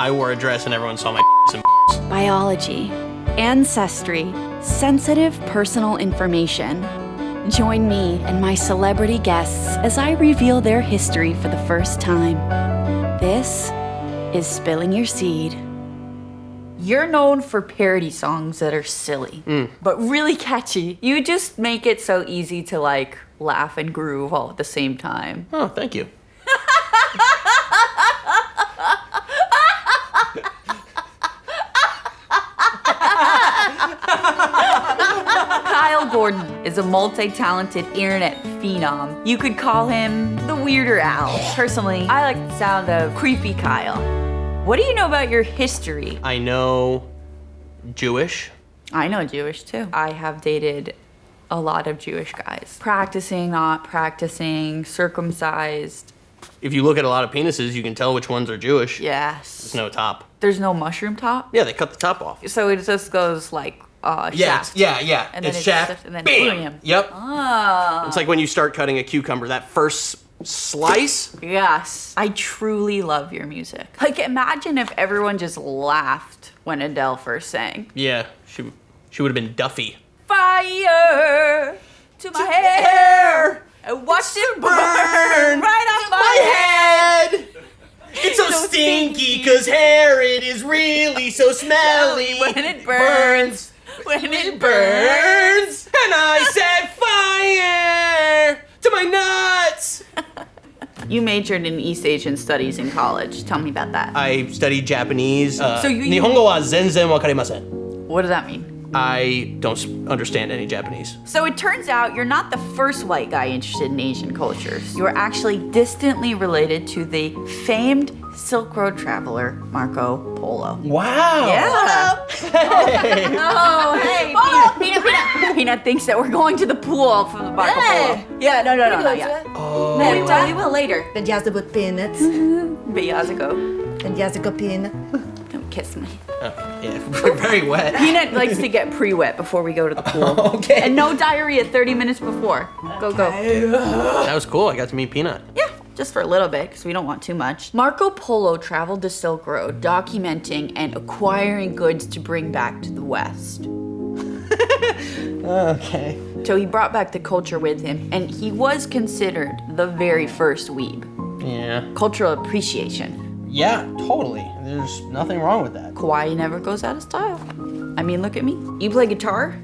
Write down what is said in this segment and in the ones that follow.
I wore a dress and everyone saw my and biology, ancestry, sensitive personal information. Join me and my celebrity guests as I reveal their history for the first time. This is Spilling Your Seed. You're known for parody songs that are silly, but really catchy. You just make it so easy to like laugh and groove all at the same time. Oh, thank you. Kyle Gordon is a multi-talented internet phenom. You could call him the Weirder Al. Personally, I like the sound of Creepy Kyle. What do you know about your history? I know Jewish. I know Jewish too. I have dated a lot of Jewish guys. Practicing, not practicing, circumcised. If you look at a lot of penises, you can tell which ones are Jewish. Yes. There's no top. There's no mushroom top? Yeah, they cut the top off. So it just goes like shaft. Yeah. And then it's shaft, and then bam! Yep. Oh. It's like when you start cutting a cucumber, that first slice. Yes. I truly love your music. Like, imagine if everyone just laughed when Adele first sang. Yeah, she would have been Duffy. Fire to my hair. And watch it burn right off my head. It's so stinky, cause hair, it is really so smelly. When it burns. When it burns. And I set fire to my nuts. You majored in East Asian studies in college. Tell me about that. I studied Japanese. So you- Nihongo wa zenzen wakarimasen. What does that mean? I don't understand any Japanese. So it turns out you're not the first white guy interested in Asian cultures. You're actually distantly related to the famed Silk Road traveler, Marco Polo. Wow. Yeah. Hey. Oh, hey, Peanut. Peanut thinks that we're going to the pool for the Marco Polo. Yeah, no, yeah. Oh. No, we will later. Fantastic peanuts. Biazico, Fantastic peanut. don't kiss me. Yeah, very wet. Peanut likes to get pre-wet before we go to the pool. Okay. And no diarrhea 30 minutes before. Go. That was cool. I got to meet Peanut. Yeah, just for a little bit, because we don't want too much. Marco Polo traveled the Silk Road, documenting and acquiring goods to bring back to the West. Okay. So he brought back the culture with him, and he was considered the very first weeb. Yeah. Cultural appreciation. Yeah, totally. There's nothing wrong with that. Kawaii never goes out of style. I mean, look at me. You play guitar?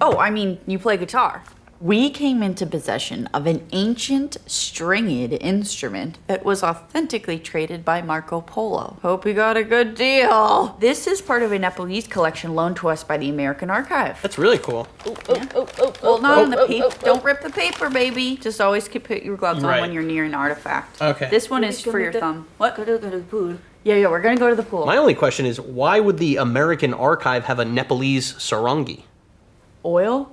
Oh, I mean, you play guitar. We came into possession of an ancient stringed instrument that was authentically traded by Marco Polo. Hope we got a good deal. This is part of a Nepalese collection loaned to us by the American Archive. That's really cool. Well, not on the paper. Don't rip the paper, baby. Just always put your gloves on Right. when you're near an artifact. Okay. This one is for your thumb. What? Yeah, we're gonna go to the pool. My only question is, why would the American Archive have a Nepalese sarangi? Oil?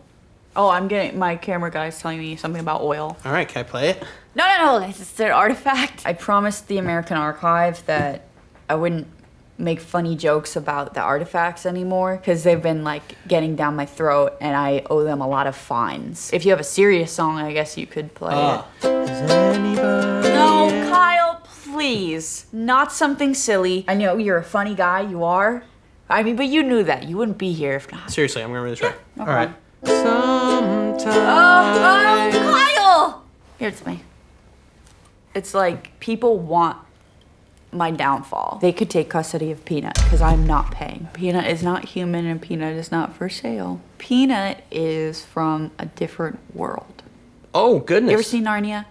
Oh, I'm getting, my camera guy's telling me something about oil. All right, can I play it? No, it's an artifact. I promised the American Archive that I wouldn't make funny jokes about the artifacts anymore because they've been like getting down my throat and I owe them a lot of fines. If you have a serious song, I guess you could play it. Is anybody... No, Kyle, please. Not something silly. I know you're a funny guy, you are. I mean, but you knew that. You wouldn't be here if not. Seriously, I'm gonna really try. no All right. problem. Sometimes... Oh, Kyle! Here, it's me. It's like people want my downfall. They could take custody of Peanut because I'm not paying. Peanut is not human and Peanut is not for sale. Peanut is from a different world. Oh, goodness. You ever seen Narnia?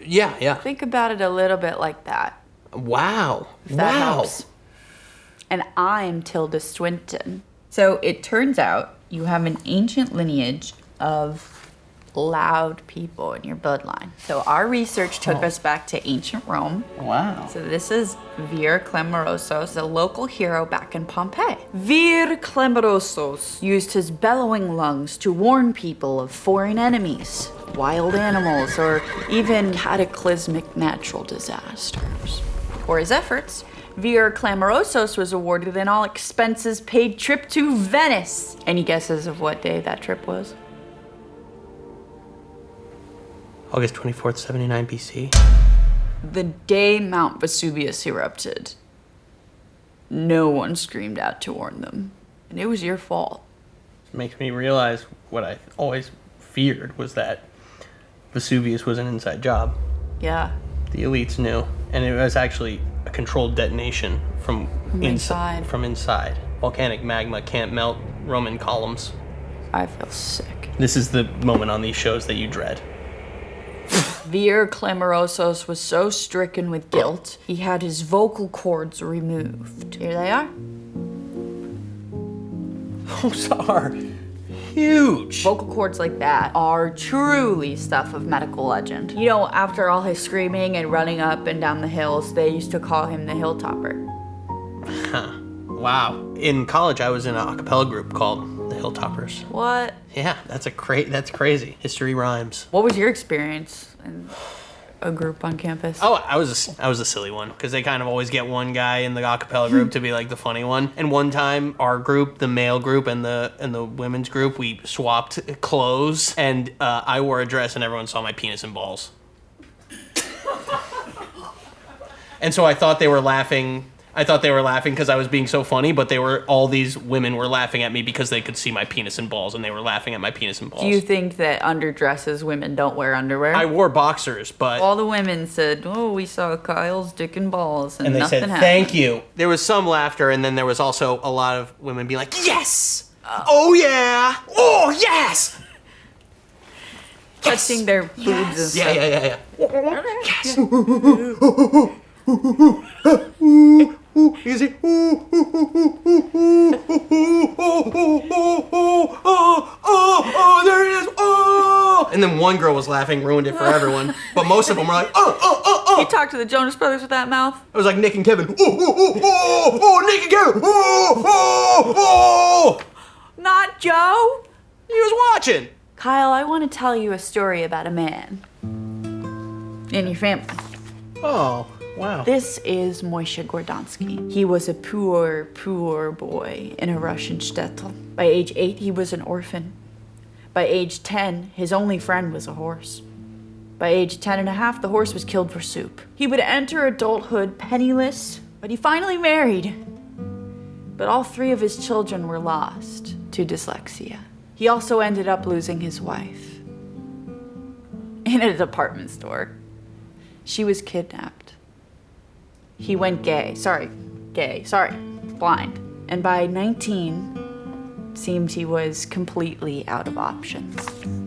Yeah. Think about it a little bit like that. Wow. If that helps. And I'm Tilda Swinton. So it turns out you have an ancient lineage of loud people in your bloodline. So our research took us back to ancient Rome. Wow. So this is Vir Clamorosos, a local hero back in Pompeii. Vir Clamorosos used his bellowing lungs to warn people of foreign enemies, wild animals, or even cataclysmic natural disasters. For his efforts, Vir Clamorosos was awarded an all-expenses-paid trip to Venice. Any guesses of what day that trip was? August 24th, 79 BC. The day Mount Vesuvius erupted. No one screamed out to warn them. And it was your fault. It makes me realize what I always feared was that Vesuvius was an inside job. Yeah. The elites knew. And it was actually a controlled detonation from inside. From inside. Volcanic magma can't melt Roman columns. I feel sick. This is the moment on these shows that you dread. Vir Clamorosos was so stricken with guilt, he had his vocal cords removed. Here they are. Those are huge. Vocal cords like that are truly stuff of medical legend. You know, after all his screaming and running up and down the hills, they used to call him the Hilltopper. Huh. Wow. In college, I was in an a cappella group called the Hilltoppers. What? Yeah, that's crazy. History rhymes. What was your experience in a group on campus? Oh, I was a silly one because they kind of always get one guy in the a cappella group to be like the funny one. And one time, our group, the male group and the women's group, we swapped clothes, and I wore a dress, and everyone saw my penis and balls. And so I thought they were laughing. Because I was being so funny, but all these women were laughing at me because they could see my penis and balls, and they were laughing at my penis and balls. Do you think that underdresses women don't wear underwear? I wore boxers, but... All the women said, oh, we saw Kyle's dick and balls, and they nothing said, happened. thank you. There was some laughter, and then there was also a lot of women being like, yes! Oh, yeah! Oh, yes! Touching their boobs and stuff. Yeah. Yes! Easy. There it is. Oh! And then one girl was laughing, ruined it for everyone. But most of them were like, You talked to the Jonas Brothers with that mouth? It was like Nick and Kevin. Nick and Kevin. Not Joe? He was watching. Kyle, I want to tell you a story about a man in your family. Oh. Wow. This is Moishe Gordansky. He was a poor boy in a Russian shtetl. By age 8, he was an orphan. By age 10, his only friend was a horse. By age 10 and a half, the horse was killed for soup. He would enter adulthood penniless, but he finally married. But all 3 of his children were lost to dyslexia. He also ended up losing his wife in a department store. She was kidnapped. He went blind. And by 19, seemed he was completely out of options.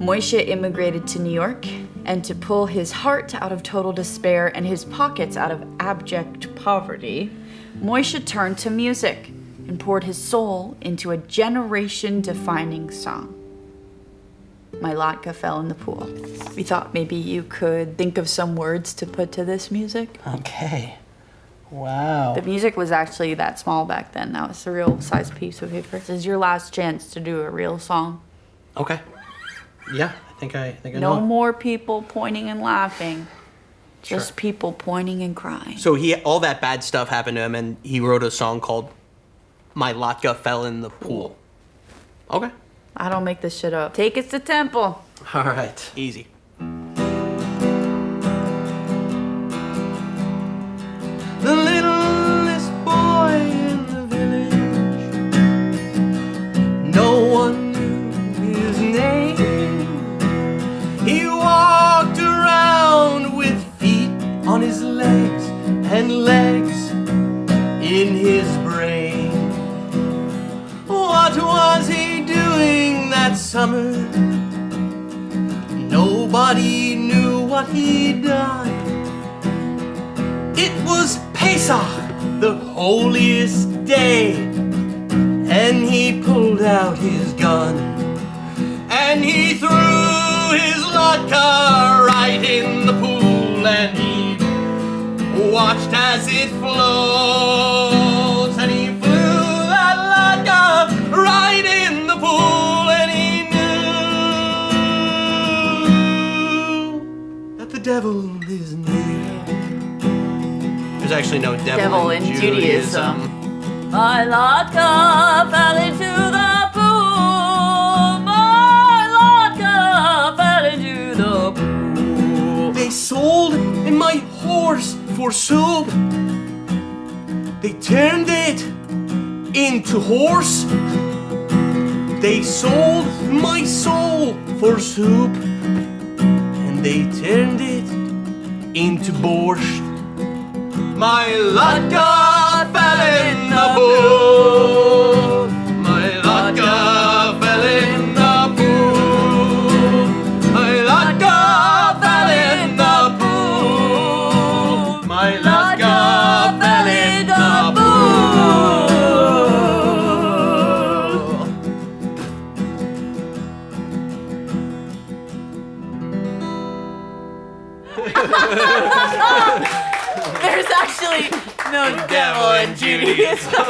Moishe immigrated to New York, and to pull his heart out of total despair and his pockets out of abject poverty, Moishe turned to music and poured his soul into a generation-defining song. My latke fell in the pool. We thought maybe you could think of some words to put to this music. Okay. Wow. The music was actually that small back then. That was a real size piece of paper. This is your last chance to do a real song. Okay. Yeah, I think I know. No more people pointing and laughing. Just people pointing and crying. So all that bad stuff happened to him, and he wrote a song called My Latke Fell in the Pool. Okay. I don't make this shit up. Take us to temple. All right. Easy. The littlest boy in the village, no one knew his name. He walked around with feet on his legs and legs in his brain. What was he doing that summer? Nobody knew what he'd done. It was Pesach, the holiest day, and he pulled out his gun, and he threw his latke right in the pool, and he watched as it flows, and he flew that latke right in the pool, and he knew that the devil is near. There's actually no devil in Judaism. My latke fell into the pool. My latke fell into the pool. They sold my horse for soup. They turned it into horse. They sold my soul for soup. And they turned it into borscht. My ladka fell in the pool. My ladka fell in the pool. My ladka fell in the pool. My ladka fell in the There's actually no devil in Judaism.